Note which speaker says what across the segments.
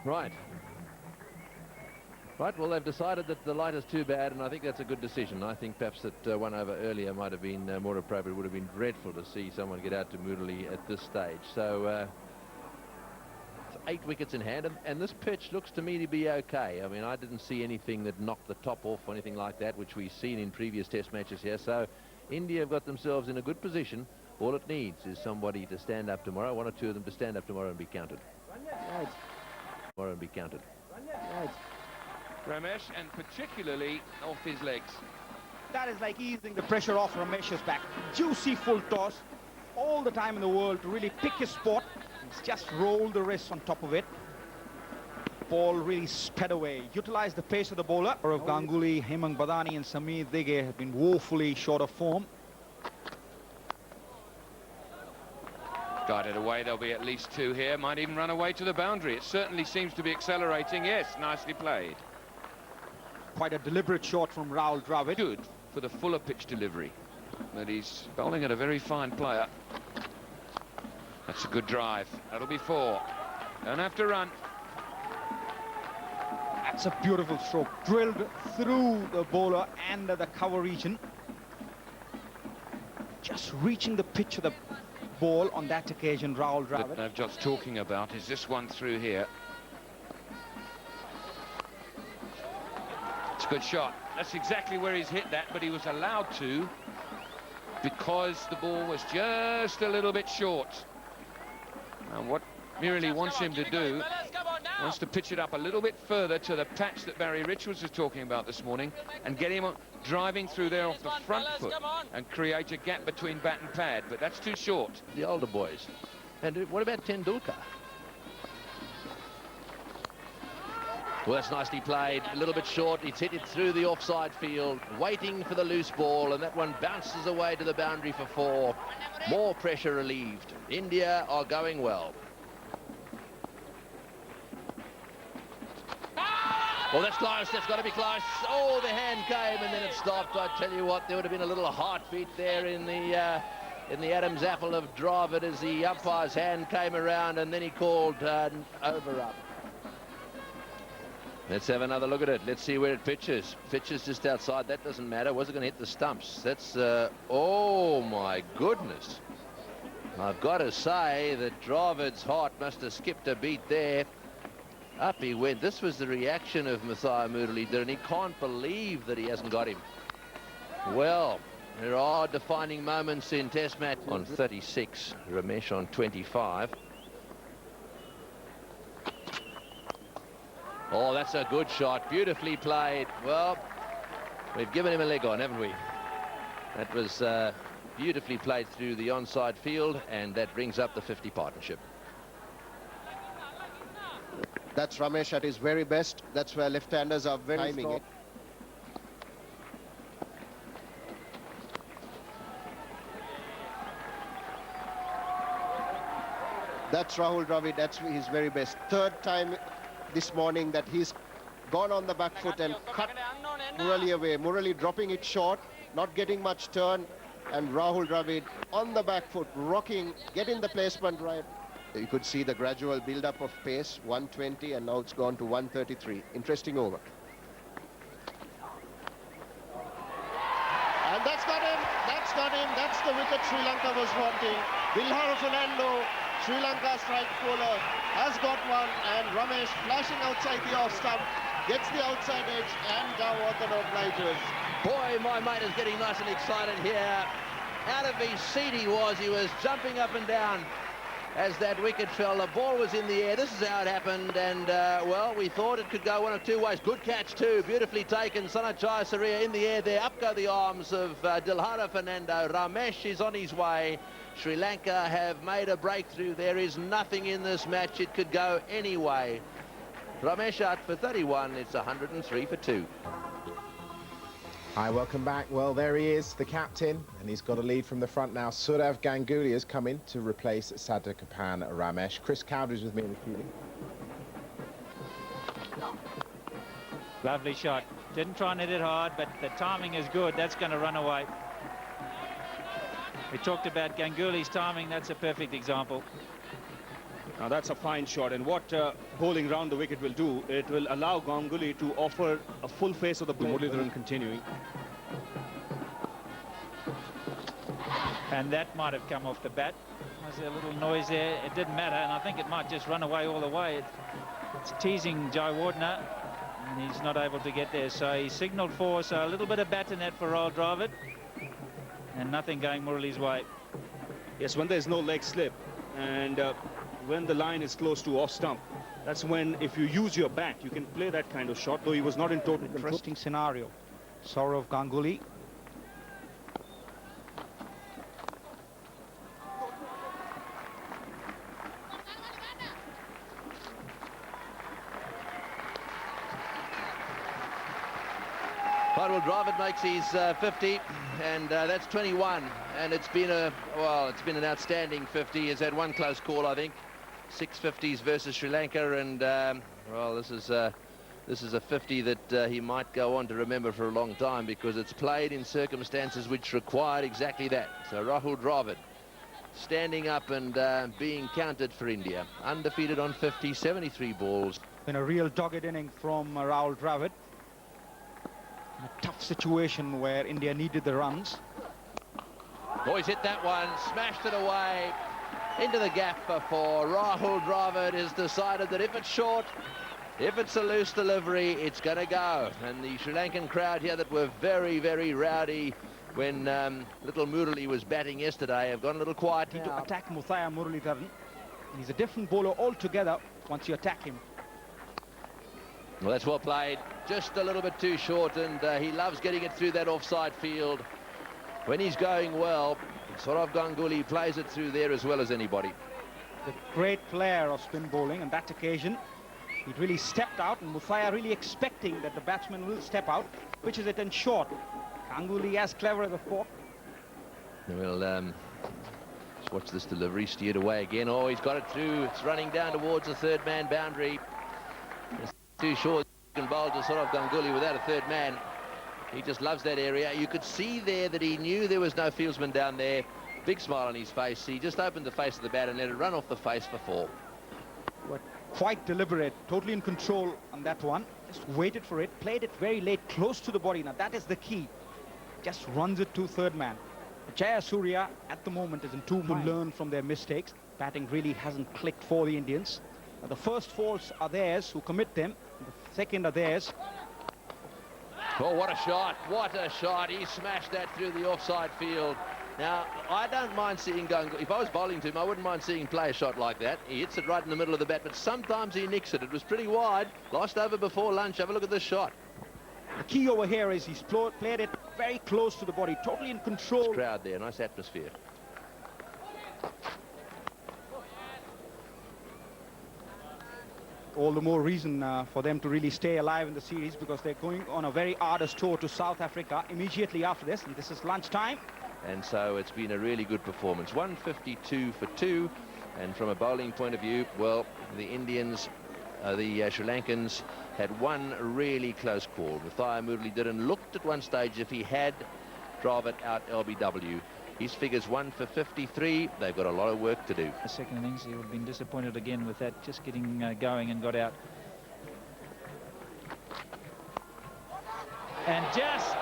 Speaker 1: Right. Right, well, they've decided that the light is too bad, and I think that's a good decision. I think perhaps that 1 over earlier might have been more appropriate. It would have been dreadful to see someone get out to Murali at this stage. So it's 8 wickets in hand, and this pitch looks to me to be okay. I mean, I didn't see anything that knocked the top off or anything like that, which we've seen in previous test matches here. So India have got themselves in a good position. All it needs is somebody to stand up tomorrow, 1 or 2 of them to stand up tomorrow and be counted.
Speaker 2: Right.
Speaker 1: Tomorrow and be counted.
Speaker 2: Right.
Speaker 3: Ramesh, and particularly off his legs.
Speaker 2: That is like easing the pressure off Ramesh's back. Juicy full toss. All the time in the world to really pick his spot. He's just rolled the wrist on top of it. Ball really sped away. Utilized the pace of the bowler. Sourav Ganguly, Hemang Badani and Sameer Dege have been woefully short of form.
Speaker 3: Guided away, there'll be at least 2 here. Might even run away to the boundary. It certainly seems to be accelerating. Yes, nicely played.
Speaker 2: Quite a deliberate shot from Rahul Dravid.
Speaker 3: Good for the fuller pitch delivery. But he's bowling at a very fine player. That's a good drive. That'll be 4. Don't have to run.
Speaker 2: That's a beautiful stroke. Drilled through the bowler and the cover region. Just reaching the pitch of the ball on that occasion, Rahul Dravid.
Speaker 3: That I'm just talking about is this one through here. It's a good shot. That's exactly where he's hit that, but he was allowed to because the ball was just a little bit short. And what Murali wants him to do, wants to pitch it up a little bit further to the patch that Barry Richards was talking about this morning and get him driving through there off the front foot and create a gap between bat and pad, but that's too short.
Speaker 1: The older boys. And what about Tendulkar? Well, that's nicely played. A little bit short. He's hit it through the offside field, waiting for the loose ball, and that one bounces away to the boundary for 4. More pressure relieved. India are going well. Well, that's close. That's got to be close. Oh, the hand came and then it stopped. I tell you what, there would have been a little heartbeat there in the Adam's apple of Dravid as the umpire's hand came around, and then he called over up. Let's have another look at it. Let's see where it pitches. Pitches just outside. That doesn't matter. Was it going to hit the stumps? That's oh my goodness. I've got to say that Dravid's heart must have skipped a beat there. Up he went. This was the reaction of Mathai Muralidharan, and he can't believe that he hasn't got him. Well, there are defining moments in Test match. On 36, Ramesh on 25. Oh, that's a good shot. Beautifully played. Well, we've given him a leg on, haven't we? That was beautifully played through the onside field, and that brings up the 50 partnership.
Speaker 4: That's Ramesh at his very best. That's where left-handers are very timing it. That's Rahul Dravid. That's his very best. 3rd time this morning that he's gone on the back foot and cut Murali away. Murali dropping it short, not getting much turn, and Rahul Dravid on the back foot, rocking, getting the placement right. You could see the gradual build-up of pace, 120, and now it's gone to 133. Interesting over. And that's got him. That's got him. That's the wicket Sri Lanka was wanting. Bilhara Fernando, Sri Lanka strike bowler, has got one, and Ramesh flashing outside the off stump, gets the outside edge, and down the obligers.
Speaker 1: Boy, my mate is getting nice and excited here. Out of his seat he was jumping up and down as that wicket fell. The ball was in the air. This is how it happened, and well, we thought it could go one of 2 ways. Good catch too, beautifully taken. Sanachai Saria in the air there. Up go the arms of Dilhara Fernando. Ramesh is on his way. Sri Lanka have made a breakthrough. There is nothing in this match. It could go any way. Ramesh out for 31. It's 103 for 2.
Speaker 5: Hi, welcome back. Well, there he is, the captain, and he's got a lead from the front now. Sourav Ganguly has come in to replace Sadakapan Ramesh. Chris Cowdery's with me in the field.
Speaker 6: Lovely shot. Didn't try and hit it hard, but the timing is good. That's going to run away. We talked about Ganguly's timing. That's a perfect example.
Speaker 2: Now that's a fine shot, and what bowling round the wicket will do, it will allow Ganguly to offer a full face of the play. Muralidharan continuing.
Speaker 6: And that might have come off the bat. Was there a little noise there? It didn't matter, and I think it might just run away all the way. It's teasing Jayawardene, and he's not able to get there. So he signalled for, so a little bit of bat in that for Rahul Dravid, and nothing going Murali's way.
Speaker 2: Yes, when there's no leg slip, and when the line is close to off stump, that's when, if you use your bat, you can play that kind of shot, though he was not in total control. Interesting scenario. Sourav Ganguly.
Speaker 1: Rahul Dravid makes his 50, and that's 21. And it's been an outstanding 50. He's had one close call, I think. 6 50s versus Sri Lanka, and well, this is a 50 that he might go on to remember for a long time, because it's played in circumstances which required exactly that. So Rahul Dravid standing up and being counted for India. Undefeated on 50, 73 balls.
Speaker 2: In a real dogged inning from Rahul Dravid. A tough situation where India needed the runs.
Speaker 1: Boys hit that one, smashed it away into the gap for 4. Rahul Dravid has decided that if it's short, if it's a loose delivery, it's going to go. And the Sri Lankan crowd here that were very, very rowdy when little Murali was batting yesterday have gone a little quiet now.
Speaker 2: To attack Muthiah Muralidharan. He's a different bowler altogether once you attack him.
Speaker 1: Well, that's well played. Just a little bit too short, and he loves getting it through that offside field. When he's going well, Sourav Ganguly plays it through there as well as anybody.
Speaker 2: The great player of spin bowling on that occasion. He really stepped out, and Muthiah really expecting that the batsman will step out, pitches it in short. Ganguly as clever as a fork.
Speaker 1: Well, just watch this delivery, steered away again. Oh, he's got it through. It's running down towards the third man boundary. It's too short. Can bowl to Sourav Ganguly without a third man. He just loves that area. You could see there that he knew there was no fieldsman down there. Big smile on his face. He just opened the face of the bat and let it run off the face for 4.
Speaker 2: But quite deliberate, totally in control on that one. Just waited for it, played it very late, close to the body. Now that is the key. Just runs it to third man. Jayasuriya at the moment is in two minds to learn from their mistakes. Batting really hasn't clicked for the Indians. Now, the first faults are theirs who commit them. The second are theirs.
Speaker 1: Oh, what a shot. What a shot. He smashed that through the offside field. Now, I don't mind seeing Ganguly. If I was bowling to him, I wouldn't mind seeing play a shot like that. He hits it right in the middle of the bat, but sometimes he nicks it. It was pretty wide. Lost over before lunch. Have a look at this shot.
Speaker 2: The key over here is he's played it very close to the body, totally in control.
Speaker 1: Nice crowd there, nice atmosphere.
Speaker 2: All the more reason for them to really stay alive in the series, because they're going on a very arduous tour to South Africa immediately after this, and this is lunchtime.
Speaker 1: And so it's been a really good performance. 152 for 2, and from a bowling point of view, well, the Indians, the Sri Lankans had one really close call. Muthiah Muralidharan looked at one stage if he had Dravid out LBW. His figures 1 for 53. They've got a lot of work to do.
Speaker 6: The second innings, he would have been disappointed again with that, just getting going and got out. And just,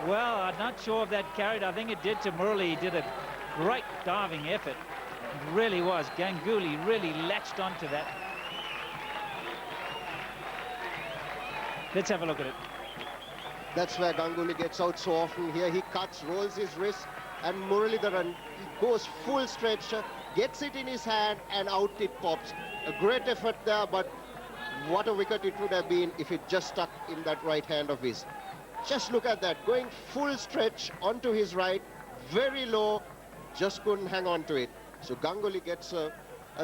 Speaker 6: well, I'm not sure if that carried. I think it did to Murali. He did a great diving effort. It really was. Ganguly really latched onto that. Let's have a look at it.
Speaker 4: That's where Ganguly gets out so often. Here he cuts, rolls his wrist, and Muralidharan goes full stretch, gets it in his hand, and out it pops. A great effort there, but what a wicket it would have been if it just stuck in that right hand of his. Just look at that, going full stretch onto his right, very low, just couldn't hang on to it. So Ganguly gets a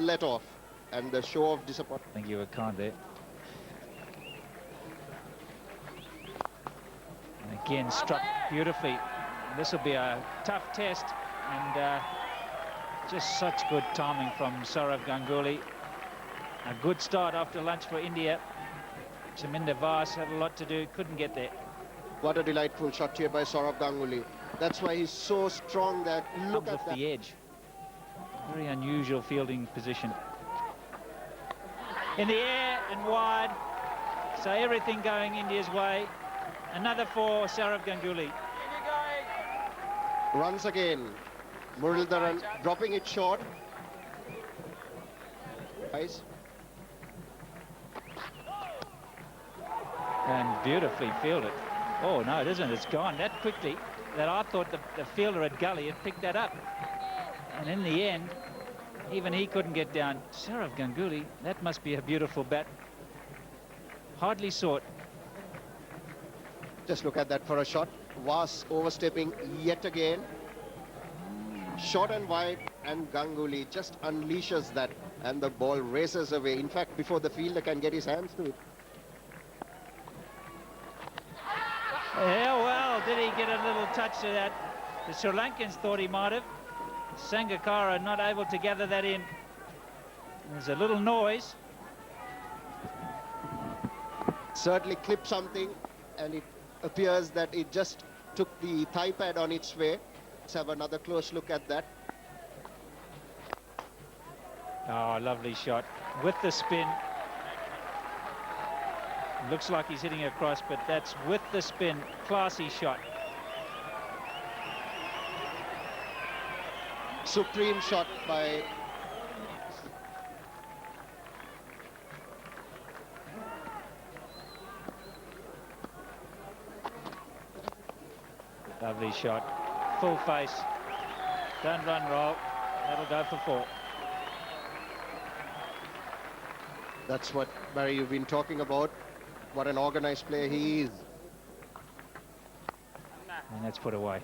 Speaker 4: let off, and the show of disappointment.
Speaker 6: I think you were kind there. And again, struck beautifully. This will be a tough test, and just such good timing from Sourav Ganguly. A good start after lunch for India. Chaminda Vas had a lot to do, couldn't get there.
Speaker 4: What a delightful shot here by Sourav Ganguly. That's why he's so strong that look
Speaker 6: Comes
Speaker 4: at
Speaker 6: off
Speaker 4: that.
Speaker 6: the edge. Very unusual fielding position. in the air and wide. So everything going India's way. Another for Sourav Ganguly.
Speaker 4: Runs again. Muralidharan dropping it short. Nice.
Speaker 6: And beautifully fielded. Oh, no, it isn't. It's gone that quickly that I thought the fielder at Gully had picked that up. And in the end, even he couldn't get down. Sourav Ganguly, that must be a beautiful bat. Hardly sought.
Speaker 4: Just look at that for a shot. Vas overstepping yet again. Short and wide, and Ganguly just unleashes that, and the ball races away. In fact, before the fielder can get his hands to it.
Speaker 6: Yeah, well, did he get a little touch of that? The Sri Lankans thought he might have. Sangakkara not able to gather that in. There's a little noise.
Speaker 4: Certainly clipped something, and it appears that it just took the thigh pad on its way. Let's have another close look at that.
Speaker 6: Oh, lovely shot with the spin. Looks like he's hitting across, but that's with the spin. Classy shot.
Speaker 4: Supreme shot by
Speaker 6: Lovely shot. Full face. Don't run, roll. That'll go for 4.
Speaker 4: That's what, Barry, you've been talking about. What an organized player he is.
Speaker 6: And that's put away.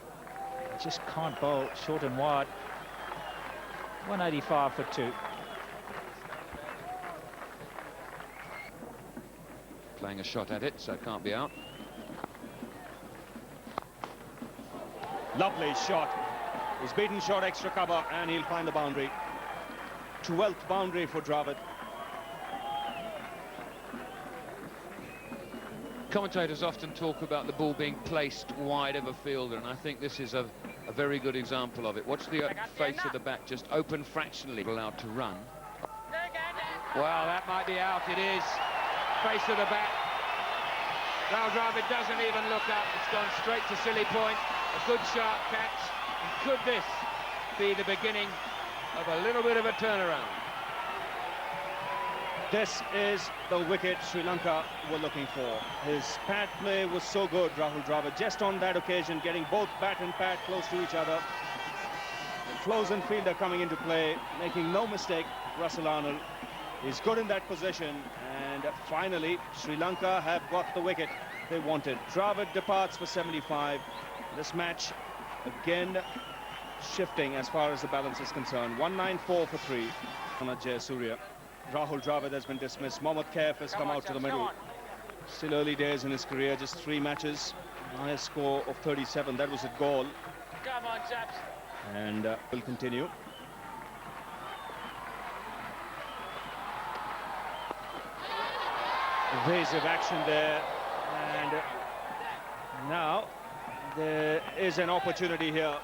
Speaker 6: Just can't bowl short and wide. 185 for 2.
Speaker 3: Playing a shot at it, so it can't be out.
Speaker 2: Lovely shot. He's beaten short extra cover, and he'll find the boundary. 12th boundary for Dravid.
Speaker 3: Commentators often talk about the ball being placed wide of a fielder, and I think this is a very good example of it. Watch the face of the bat just open fractionally, allowed to run. Well, that might be out. It is. Face of the bat. Now Dravid doesn't even look up. It's gone straight to silly point. A good sharp catch. And could this be the beginning of a little bit of a turnaround?
Speaker 2: This is the wicket Sri Lanka were looking for. His pad play was so good, Rahul Dravid, just on that occasion, getting both bat and pad close to each other. The close-in fielder coming into play, making no mistake. Russell Arnold is good in that position, and finally Sri Lanka have got the wicket they wanted. Dravid departs for 75. This match again shifting as far as the balance is concerned. 194 for 3 on Jayasuriya. Rahul Dravid has been dismissed. Mohammad Kaif has come out to the middle. Still early days in his career, just 3 matches. Highest score of 37. That was a goal.
Speaker 6: Come on, chaps.
Speaker 2: And will continue. Evasive action there. And now there is an opportunity here.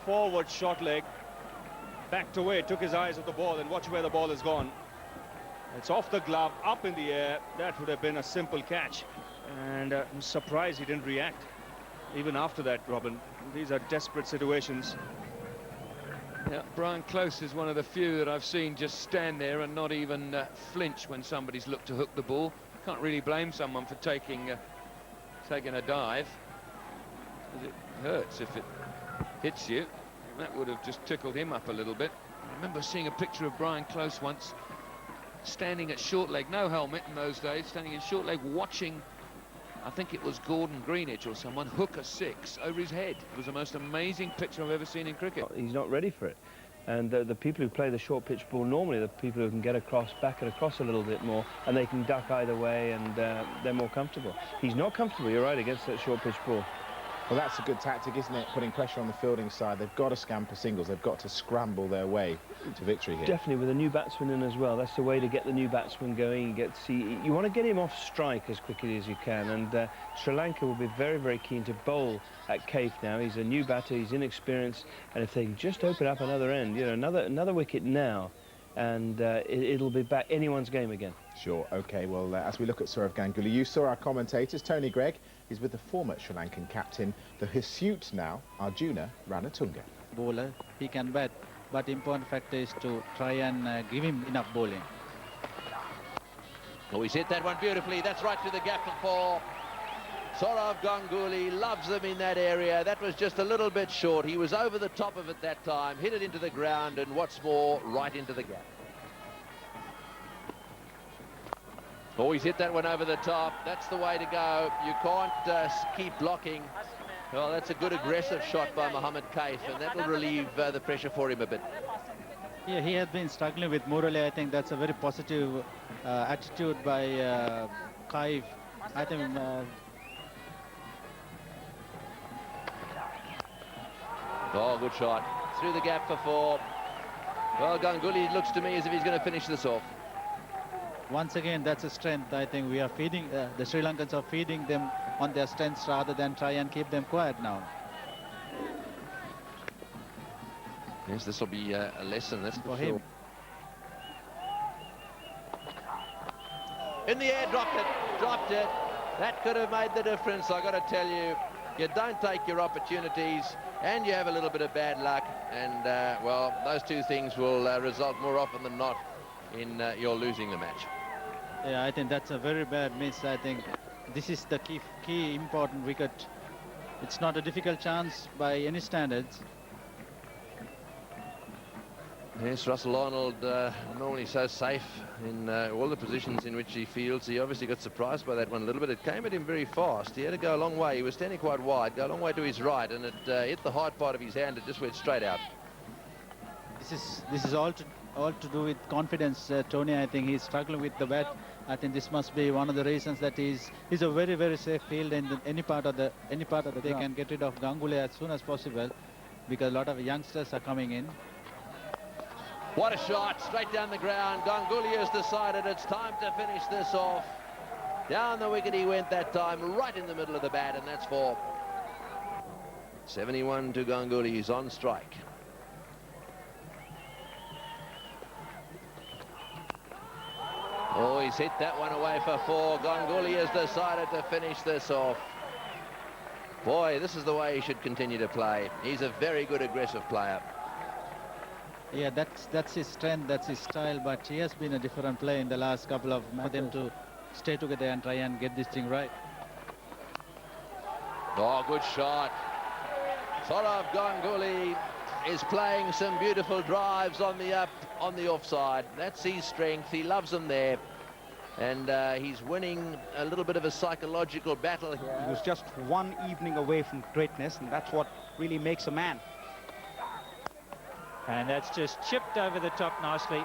Speaker 2: Forward short leg. Backed away, took his eyes off the ball, and watch where the ball has gone. It's off the glove, up in the air. That would have been a simple catch. And I'm surprised he didn't react. Even after that, Robin. These are desperate situations.
Speaker 3: Yeah, Brian Close is one of the few that I've seen just stand there and not even flinch when somebody's looked to hook the ball. Can't really blame someone for taking a dive. It hurts if it hits you. That would have just tickled him up a little bit. I remember seeing a picture of Brian Close once, standing at short leg, no helmet in those days, standing in short leg watching, I think it was Gordon Greenidge or someone, hook a 6 over his head. It was the most amazing picture I've ever seen in cricket.
Speaker 7: He's not ready for it. And the people who play the short pitch ball normally, the people who can get across, back it across a little bit more, and they can duck either way, and they're more comfortable. He's not comfortable, you're right, against that short pitch ball.
Speaker 5: Well, that's a good tactic, isn't it? Putting pressure on the fielding side. They've got to scamper singles. They've got to scramble their way to victory here.
Speaker 7: Definitely, with a new batsman in as well. That's the way to get the new batsman going. You want to get him off strike as quickly as you can. And Sri Lanka will be very, very keen to bowl at Kaif now. He's a new batter. He's inexperienced. And if they can just open up another end, you know, another wicket now, and it'll be back anyone's game again.
Speaker 5: Sure, OK, well, as we look at Sourav Ganguly, you saw our commentators, Tony Gregg is with the former Sri Lankan captain, the hirsute now, Arjuna Ranatunga.
Speaker 8: Bowler, he can bat, but important factor is to try and give him enough bowling.
Speaker 1: Oh, he's hit that one beautifully. That's right through the gap for four. Sourav Ganguly loves them in that area. That was just a little bit short. He was over the top of it that time, hit it into the ground, and what's more, right into the gap. Oh, he's hit that one over the top. That's the way to go. You can't keep blocking. Well, that's a good aggressive shot by Mohammad Kaif, and that will relieve the pressure for him a bit.
Speaker 8: Yeah, he has been struggling with Murali. I think that's a very positive attitude by Kaif. I think
Speaker 1: oh, good shot. Through the gap for four. Well, Ganguly looks to me as if he's going to finish this off.
Speaker 8: once again, that's a strength. I think we are feeding, the Sri Lankans are feeding them on their strengths rather than try and keep them quiet now.
Speaker 1: Yes, this will be a lesson, that's for
Speaker 8: him.
Speaker 1: sure. In the air, dropped it. That could have made the difference, I got to tell you. You don't take your opportunities, and you have a little bit of bad luck, and well, those two things will result more often than not in your losing the match.
Speaker 8: Yeah, I think that's a very bad miss. I think this is the key important wicket. It's not a difficult chance by any standards.
Speaker 1: Yes, Russell Arnold, normally so safe in all the positions in which he fields. He obviously got surprised by that one a little bit. It came at him very fast. He had to go a long way. He was standing quite wide, go a long way to his right, and it hit the hard part of his hand. It just went straight out.
Speaker 8: This is all to do with confidence, Tony. I think he's struggling with the bat. I think this must be one of the reasons that he's a very, very safe field in any part of the they can get rid of Ganguly as soon as possible, because a lot of youngsters are coming in.
Speaker 1: What a shot, straight down the ground. Ganguly has decided it's time to finish this off. Down the wicket he went that time, right in the middle of the bat, and that's for 71 to Ganguly. He's on strike. Oh, he's hit that one away for four. Ganguly has decided to finish this off. Boy, this is the way he should continue to play. He's a very good aggressive player.
Speaker 8: Yeah, that's his strength, that's his style, but he has been a different player in the last couple of months. For them to stay together and try and get this thing right.
Speaker 1: Oh, good shot. Sourav Ganguly is playing some beautiful drives on the up, on the offside. That's his strength. He loves them there. And he's winning a little bit of a psychological battle here.
Speaker 2: He was just one evening away from greatness, and that's what really makes a man.
Speaker 6: And that's just chipped over the top nicely.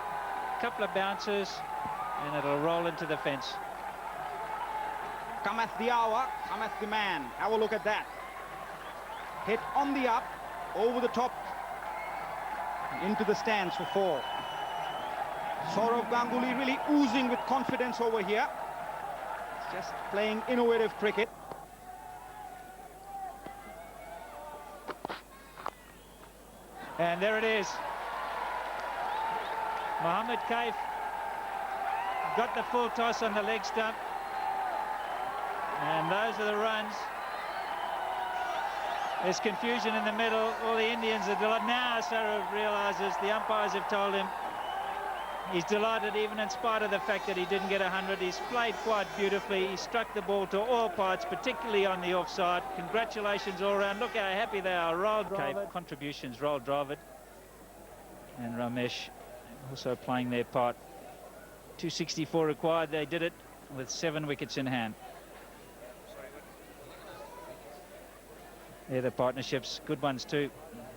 Speaker 6: Couple of bounces, and it'll roll into the fence.
Speaker 2: Cometh the hour, cometh the man. Have a look at that. Hit on the up, over the top, into the stands for four. Sourav Ganguly really oozing with confidence over here. He's just playing innovative cricket.
Speaker 6: And there it is. Mohammad Kaif got the full toss on the leg stump. And those are the runs. There's confusion in the middle. All the Indians are delighted. Now Sourav realizes, the umpires have told him, he's delighted even in spite of the fact that he didn't get 100. He's played quite beautifully. He struck the ball to all parts, particularly on the offside. Congratulations all round. Look how happy they are. Roll Dravid. Contributions, Roll Dravid and Ramesh also playing their part. 264 required. They did it with 7 wickets in hand. They're the partnerships, good ones too.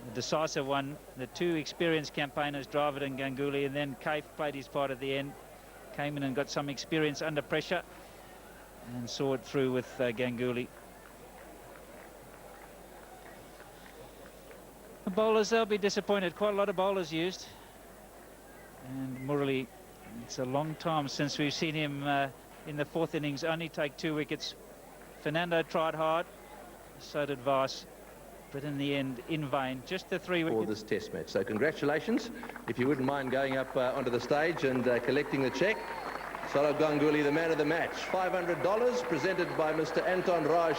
Speaker 6: The decisive one, the two experienced campaigners, Dravid and Ganguly, and then Kaif played his part at the end. Came in and got some experience under pressure and saw it through with Ganguly. The bowlers, they'll be disappointed. Quite a lot of bowlers used. And Murali, it's a long time since we've seen him in the 4th innings only take 2 wickets. Fernando tried hard, so did Vass. but in the end, in vain. Just the 3
Speaker 1: For
Speaker 6: wickets.
Speaker 1: this test match. So congratulations. If you wouldn't mind going up onto the stage and collecting the cheque. Sourav Ganguly, the man of the match. $500 presented by Mr. Anton Raj.